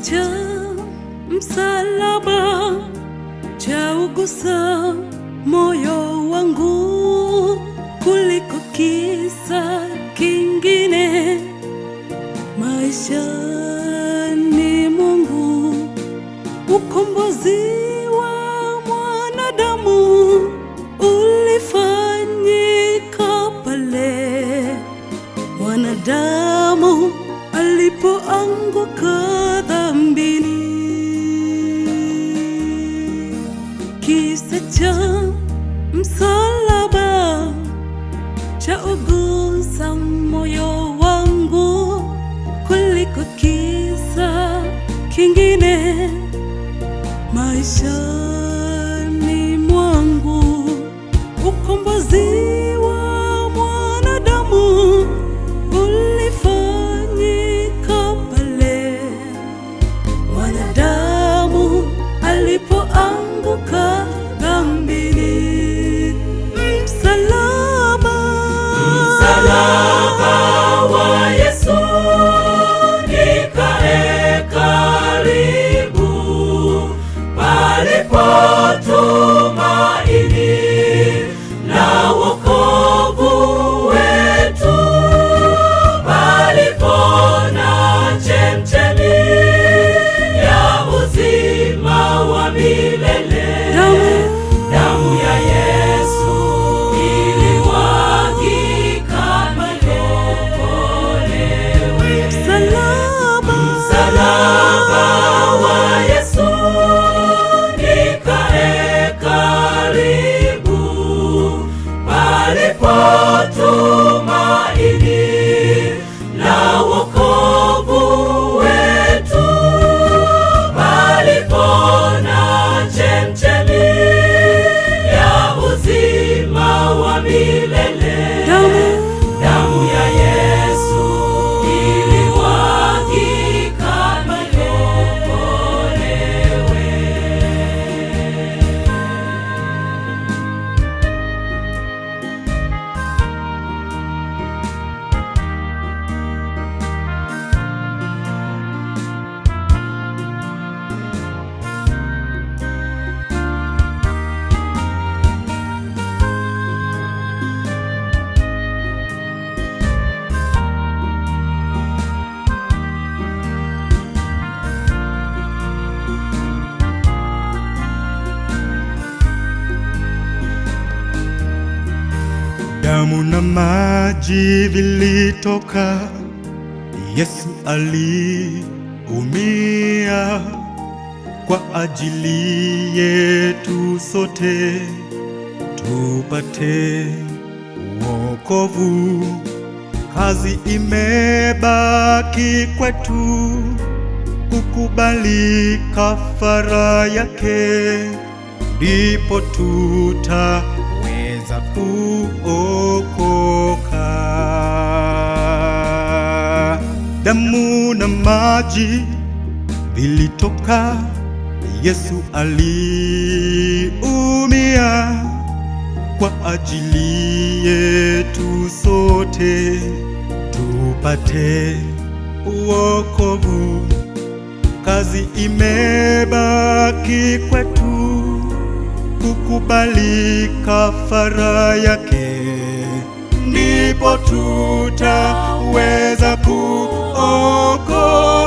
cha msalaba chaugusa moyo wangu kuliko kisa kingine. Maishani mwangu ukombozi wa mwanadamu ulifanyika pale mwanadamu alipoanguka dhambini. Kisa cha msalaba chaugusa moyo wangu kuliko kisa kingine. Maishani mwangu ukombozi wa mwanadamu ulifanyika pale mwanadamu alipoanguka dhambini. Msalaba wa Yesu nikae karibu, palipo tumaini la wokovu wetu, palipo na chemchemi ya uzima wa milele. Damu ya Yesu ilimwagika niokolewe. Msalaba wa Yesu nikae karibu, palipo tumaini la wokovu wetu, palipo na chemchemi ya uzima wa milele. Damu ya Yesu ilimwagika niokolewe. Damu na maji vilitoka, Yesu aliumia kwa ajili yetu sote, tupate wokovu. Kazi imebaki kwetu, kukubali kafara yake, ndipo tutaweza kuokoka. Damu na maji vilitoka, Yesu aliumia kwa ajili yetu sote, tupate wokovu. Kazi imebaki kwetu, kukubali kafara yake, ndipo tutaweza kuokoka.